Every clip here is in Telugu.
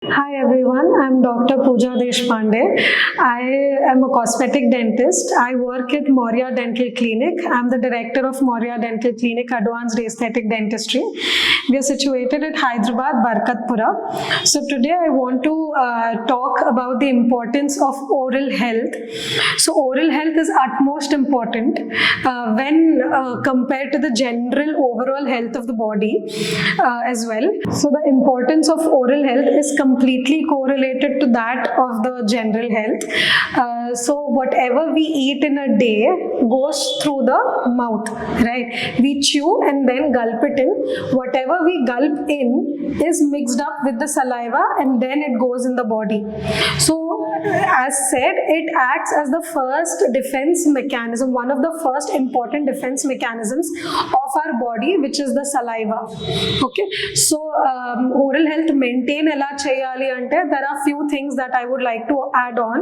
Hi everyone, I'm Dr. Pooja Deshpande. I am a cosmetic dentist. I work at Moria Dental Clinic. I'm the director of Moria Dental Clinic Advanced Aesthetic Dentistry. We are situated at Hyderabad, Barkatpura. So today I want to talk about the importance of oral health. So oral health is utmost important when compared to the general overall health of the body as well. So the importance of oral health is completely correlated to that of the general health. So whatever we eat in a day goes through the mouth, right? We chew and then gulp it in. Whatever we gulp in is mixed up with the saliva and then it goes in the body. So as said, it acts as the first defense mechanism, one of the first important defense mechanisms of our body, which is the saliva. Okay, so oral health maintain ela cheyali ante there are few things that I would like to add on.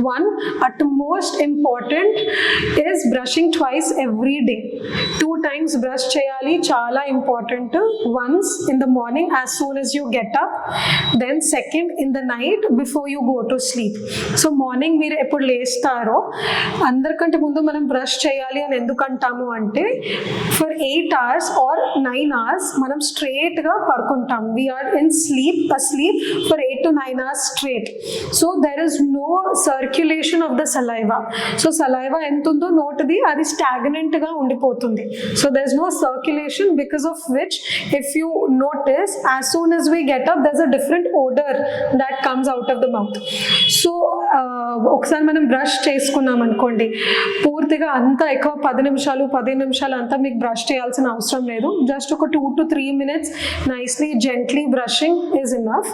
One, at most important is brushing twice every day. 2 times brush cheyali, chala important. Once in the morning as soon as you get up, then second in the night before you go to sleep. So morning మీరు ఎప్పుడు లేస్తారో అందరికంటే ముందు మనం బ్రష్ చేయాలి అని ఎందుకు అంటాము అంటే ఫర్ 8 hours ఆర్ 9 hours మనం స్ట్రేట్ గా పడుకుంటాం. We are in sleep for 8 to 9 hours straight. So there is no circulation of the saliva. So saliva ఎంత ఉందో నోటిది అది స్టాగ్నెంట్ గా ఉండిపోతుంది. So there is no circulation because of which if you notice as soon as we get up there's a different odor that comes out of the mouth. So ఒకసారి మనం బ్రష్ చేసుకున్నాం అనుకోండి, పూర్తిగా అంతా ఎక్కువ 10 నిమిషాలు అంతా మీకు బ్రష్ చేయాల్సిన అవసరం లేదు. జస్ట్ ఒక 2 to 3 minutes nicely gently brushing is enough.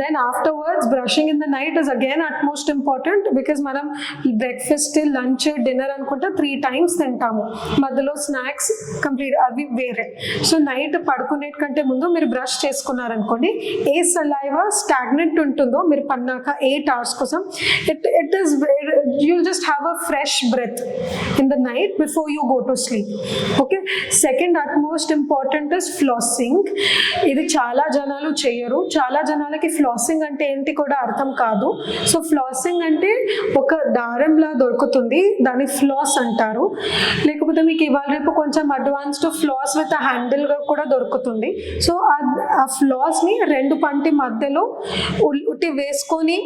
Then afterwards brushing in the night is again utmost important because మనం బ్రేక్ఫాస్ట్, లంచ్, డిన్నర్ అనుకుంటే 3 times తింటాము, మధ్యలో స్నాక్స్ కంప్లీట్ అవి వేరే. సో నైట్ పడుకునే కంటే ముందు మీరు బ్రష్ చేసుకున్నారనుకోండి, ఏ సలైవా స్టాగ్నెంట్ ఉంటుందో మీరు పన్నాక 8 hours కోసం it is you'll just have a fresh breath in the night before you go to sleep. Okay, second utmost important is flossing. ఇది చాలా జనాలు చేయరు. చాలా జనాలకి ఫ్లాసింగ్ అంటే ఏంటి కూడా అర్థం కాదు. సో ఫ్లాసింగ్ అంటే ఒక దారంలా దొరుకుతుంది, దాన్ని ఫ్లాస్ అంటారు. లేకపోతే మీకు ఇవాళ రేపు కొంచెం అడ్వాన్స్డ్ ఫ్లాస్ విత్ హ్యాండిల్ గా కూడా దొరుకుతుంది. సో ఆ ఫ్లాస్ ని 2 పంటి మధ్యలో ఉట్టి వేసుకొని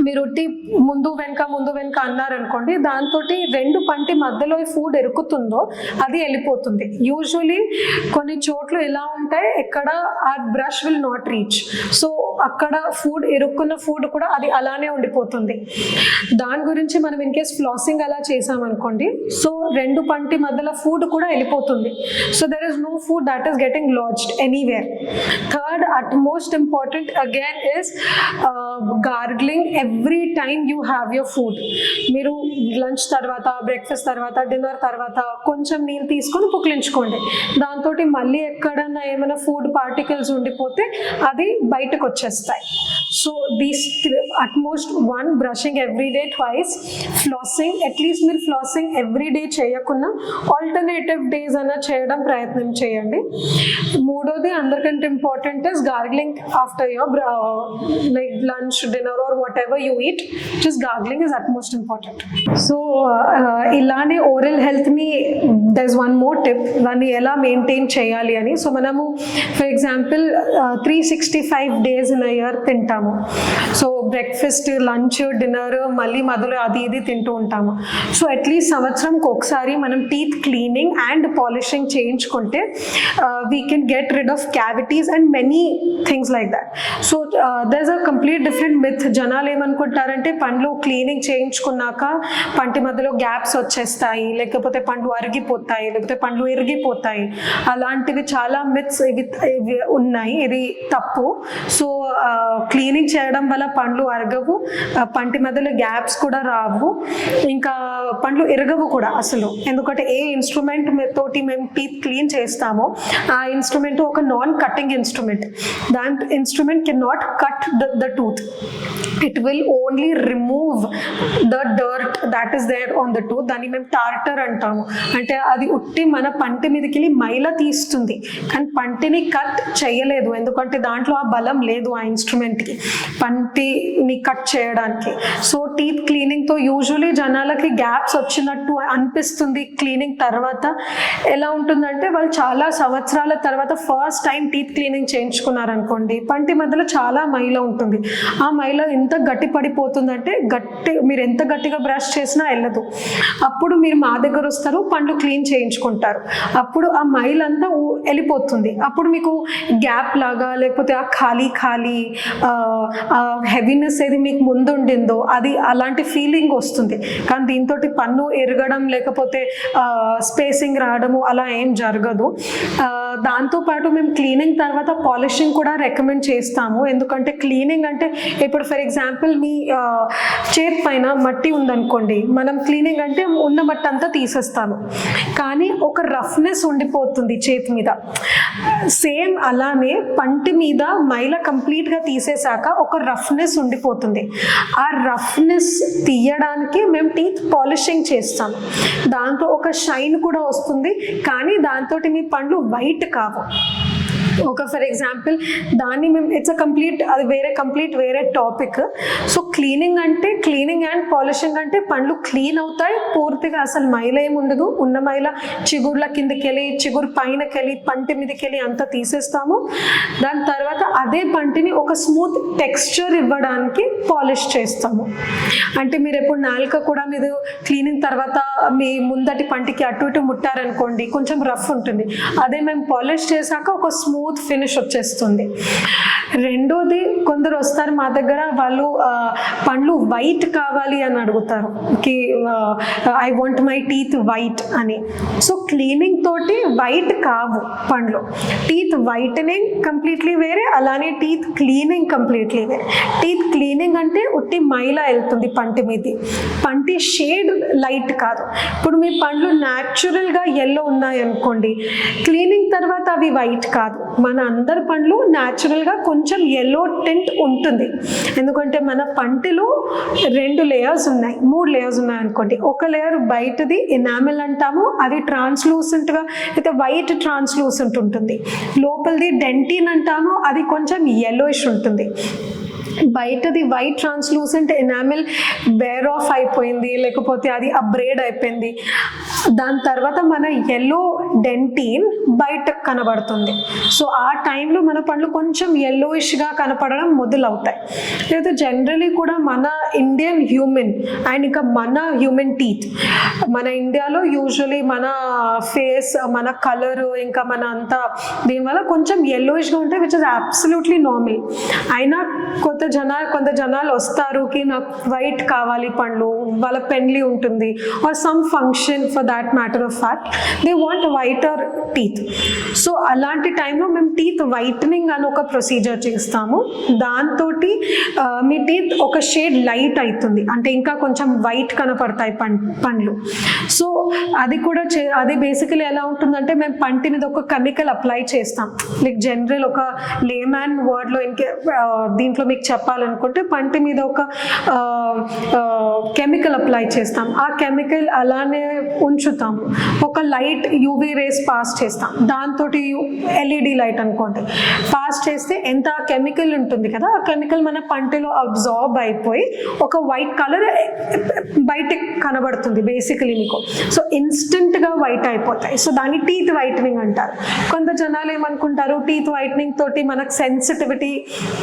మీరు ఉట్టి ముందు వెనక అన్నారనుకోండి, దాంతో 2 పంటి మధ్యలో ఫుడ్ ఎరుకుతుందో అది వెళ్ళిపోతుంది. యూజువలీ కొన్ని చోట్ల ఎలా ఉంటాయి, ఎక్కడ ఆ brush will not reach. So అక్కడ ఫుడ్ ఎరుక్కున్న ఫుడ్ కూడా అది అలానే ఉండిపోతుంది. దాని గురించి మనం ఇన్ కేస్ ఫ్లాసింగ్ అలా చేసామనుకోండి, సో 2 పంటి మధ్యలో ఫుడ్ కూడా వెళ్ళిపోతుంది. So there is no food that is getting lodged anywhere. Third at most important again is gargling every time you have your food. మీరు లంచ్ తర్వాత, బ్రేక్ఫాస్ట్ తర్వాత, డిన్నర్ తర్వాత కొంచెం నీళ్ళు తీసుకొని పుక్లించుకోండి. దాంతో మళ్ళీ ఎక్కడన్నా ఏమైనా ఫుడ్ పార్టికల్స్ ఉండిపోతే అది బయటకు వచ్చేస్తాయి. So these utmost 1 brushing every day, twice flossing. At least మీరు ఫ్లాసింగ్ ఎవ్రీ డే చేయకుండా ఆల్టర్నేటివ్ డేస్ అన్నా చేయడం ప్రయత్నం చేయండి. మూడోది అందరికంటే important is gargling after your like lunch, dinner or whatever you eat, just gargling is utmost important. So ఇలానే ఓరల్ హెల్త్ని there is one more tip, దాన్ని ఎలా మెయింటైన్ చేయాలి అని. సో మనము for example 365 days in a year తింటాము. సో బ్రేక్ఫాస్ట్, లంచ్, డిన్నర్, మళ్ళీ మధ్యలో అది ఇది తింటూ ఉంటాము. సో అట్లీస్ట్ సంవత్సరంకి ఒకసారి మనం టీత్ క్లీనింగ్ అండ్ పాలిషింగ్ చేయించుకుంటే we can get rid of cavities and many things like that. So there is a complete different myth. జనాలు ఏమనుకుంటారంటే పండ్లు క్లీనింగ్ చేయించుకున్నాక పంటి మధ్యలో గ్యాప్స్ వచ్చేస్తాయి, లేకపోతే పండ్లు అరిగిపోతాయి, లేకపోతే పండ్లు ఇరిగిపోతాయి. అలాంటివి చాలా మిత్స్ ఇవి ఉన్నాయి. ఇది తప్పు. సో క్లీనింగ్ చేయడం వల్ల పండ్లు అరగవు, పంటి మధ్యలో గ్యాప్స్ కూడా రావు, ఇంకా పండ్లు ఎరగవు కూడా అసలు. ఎందుకంటే ఏ ఇన్స్ట్రుమెంట్ తోటి మేము టీత్ క్లీన్ చేస్తామో ఆ ఇన్స్ట్రుమెంట్ ఒక non cutting instrument. That instrument cannot cut the tooth. It will only remove the dirt that is there on the tooth. దాన్ని మేము టార్టర్ అంటాము. అంటే అది ఉట్టి మన పంటి మీదకి వెళ్ళి మైల తీస్తుంది, కానీ పంటిని కట్ చేయలేదు, ఎందుకంటే దాంట్లో ఆ బలం లేదు ఆ ఇన్స్ట్రుమెంట్కి పంటిని కట్ చేయడానికి. సో టీత్ క్లీనింగ్తో యూజువలీ జనాలకి గ్యాప్స్ వచ్చినట్టు అనిపిస్తుంది. క్లీనింగ్ తర్వాత ఎలా ఉంటుందంటే వాళ్ళు చాలా సంవత్సరాల తర్వాత ఫస్ట్ టైం టీత్ క్లీనింగ్ చేయించుకున్నారనుకోండి, పంటి మధ్యలో చాలా మైల ఉంటుంది. ఆ మైల ఎంత గట్టి పడిపోతుందంటే మీరు ఎంత గట్టిగా బ్రష్ చేసినా వెళ్ళదు. అప్పుడు మీరు మా దగ్గర వస్తారు, పండ్లు క్లీన్ చేయించుకుంటారు. అప్పుడు ఆ మైల్ అంతా వెళ్ళిపోతుంది. అప్పుడు మీకు గ్యాప్ లాగా లేకపోతే ఆ ఖాళీ హెవీనెస్ ఏది మీకు ముందుండిందో అది అలాంటి ఫీలింగ్ వస్తుంది. కానీ దీంతో పన్ను ఎరగడం లేకపోతే స్పేసింగ్ రావడము అలా ఏం జరగదు. దాంతోపాటు మేము క్లీనింగ్ తర్వాత పాలిషింగ్ కూడా రికమెండ్ చేస్తాము. ఎందుకంటే క్లీనింగ్ అంటే ఇప్పుడు ఫర్ ఎగ్జాంపుల్ మీ చేతి పైన మట్టి ఉందనుకోండి, మనం క్లీనింగ్ అంటే ఉన్న మట్టి అంతా తీసేస్తాము, కానీ ఒక రఫ్నెస్ ఉండిపోతుంది చేతి మీద. సేమ్ అలానే పంటి మీద మైల కంప్లీట్గా తీసేసాక ఒక రఫ్నెస్ ఉండిపోతుంది. ఆ రఫ్నెస్ తీయడానికి మేము టీత్ పాలిషింగ్ చేస్తాము. దాంతో ఒక షైన్ కూడా వస్తుంది, కానీ దాంతో మీ పండ్లు వైట్ కావు. ఫర్ ఎగ్జాంపుల్ దాన్ని మేము అది వేరే topic. So cleaning and polishing అంటే పండ్లు క్లీన్ అవుతాయి పూర్తిగా, అసలు మైల ఏమి ఉండదు. ఉన్న మైల చిగుర్ల కిందకి వెళ్ళి చిగురు పైనకి వెళ్ళి పంటి మీదకి వెళ్ళి అంతా తీసేస్తాము. దాని తర్వాత అదే పంటిని ఒక స్మూత్ టెక్స్చర్ ఇవ్వడానికి పాలిష్ చేస్తాము. అంటే మీరు ఎప్పుడు నాలుక కూడా మీరు క్లీనింగ్ తర్వాత మీ ముందటి పంటికి అటు ఇటు ముట్టారనుకోండి, కొంచెం రఫ్ ఉంటుంది. అదే మేము పాలిష్ చేశాక ఒక స్మూత్ ఫినిష్ వచ్చేస్తుంది. రెండోది, కొందరు వస్తారు మా దగ్గర, వాళ్ళు పండ్లు వైట్ కావాలి అని అడుగుతారు, I want my teeth white అని. సో క్లీనింగ్ తోటి వైట్ కావు పండ్లు. టీత్ వైటనింగ్ కంప్లీట్లీ వేరే, అలానే టీత్ క్లీనింగ్ కంప్లీట్లీ వేరే. టీత్ క్లీనింగ్ అంటే ఉట్టి మైల వెళ్తుంది పంటి మీది, పంటి షేడ్ లైట్ కాదు. ఇప్పుడు మీ పండ్లు న్యాచురల్గా ఎల్లో ఉన్నాయనుకోండి, క్లీనింగ్ తర్వాత అవి వైట్ కాదు. మన అందరి పండ్లు న్యాచురల్గా కొంచెం ఎల్లో టింట్ ఉంటుంది, ఎందుకంటే మన పంటిలో 2 లేయర్స్ ఉన్నాయి, 3 లేయర్స్ ఉన్నాయి అనుకోండి. ఒక లేయర్ బయటది ఎనామిల్ అంటాము, అది ట్రాన్స్లూసెంట్గా అయితే వైట్ ట్రాన్స్లూసెంట్ ఉంటుంది. లోపలిది డెంటిన్ అంటాము, అది కొంచెం yellowish ఉంటుంది. బయటది white translucent enamel wear off అయిపోయింది, లేకపోతే అది అబ్రేడ్ అయిపోయింది. దాని తర్వాత మన ఎల్లో డెంటిన్ బయట కనబడుతుంది. సో ఆ టైంలో మన పండ్లు కొంచెం yellowish-గా కనపడడం మొదలవుతాయి. లేదా జనరలీ కూడా మన ఇండియన్ హ్యూమన్ అండ్ ఇంకా మన హ్యూమన్ టీత్, మన ఇండియాలో యూజువలీ మన ఫేస్, మన కలర్, ఇంకా మన అంతా దీనివల్ల కొంచెం yellowish-గా ఉంటాయి, విచ్ ఇస్ అబ్సల్యూట్లీ నార్మల్. అయినా కొంత జనాలు వస్తారు కి నాకు వైట్ కావాలి పండ్లు, వాళ్ళ పెండ్లి ఉంటుంది or some function, for that matter of fact they want whiter teeth. So అలాంటి టైంలో మేము టీత్ వైటనింగ్ అని ఒక ప్రొసీజర్ చేస్తాము. దాంతో మీ టీత్ ఒక షేడ్ లైట్ అవుతుంది, అంటే ఇంకా కొంచెం వైట్ కనపడతాయి పండ్లు. సో అది బేసికలీ ఎలా ఉంటుందంటే, మేము పంటి మీద ఒక కెమికల్ అప్లై చేస్తాం. లైక్ జనరల్ ఒక లేమ్యాన్ వర్డ్లో దీంట్లో మీకు చెప్పాలనుకుంటే, పంటి మీద ఒక కెమికల్ అప్లై చేస్తాం. ఆ కెమికల్ అలానే ఉంచుతాం. ఒక లైట్ యూవీ రేస్ పాస్ చేస్తాం, దాంతో LED లైట్ అనుకోండి పాస్ చేస్తే ఎంత కెమికల్ ఉంటుంది కదా, ఆ కెమికల్ మన పంటిలో అబ్జార్బ్ అయిపోయి ఒక వైట్ కలర్ బయటకు కనబడుతుంది బేసికలీ మీకు. సో ఇన్స్టెంట్గా వైట్ అయిపోతాయి. సో దాన్ని టీత్ వైటనింగ్ అంటారు. కొంత జనాలు ఏమనుకుంటారు, టీత్ వైటనింగ్ తోటి మనకు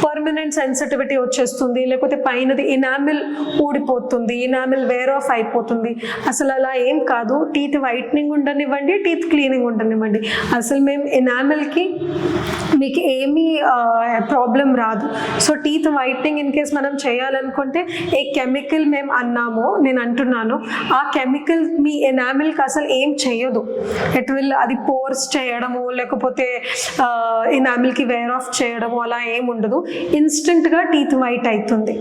పర్మనెంట్ సెన్సిటివిటీ వచ్చేస్తుంది, లేకపోతే పైనది ఎనామిల్ ఊడిపోతుంది, ఎనామిల్ వేర్ ఆఫ్ అయిపోతుంది. అసలు అలా ఏం కాదు. టీత్ వైటనింగ్ ఉండనివ్వండి, టీత్ క్లీనింగ్ ఉండనివ్వండి, అసలు మేము ఎనామిల్కి మీకు ఏమీ ప్రాబ్లం రాదు. So teeth whitening in case మనం చేయాలనుకుంటే ఏ కెమికల్ మేము నేను అంటున్నాను, ఆ కెమికల్ మీ ఎనామిల్కి అసలు ఏం చేయదు. అది పోర్స్ చేయడము లేకపోతే ఎనామిల్కి వేర్ ఆఫ్ చేయడము అలా ఏం ఉండదు. ఇన్స్టెంట్గా టీత్ వైట్ అవుతుంది.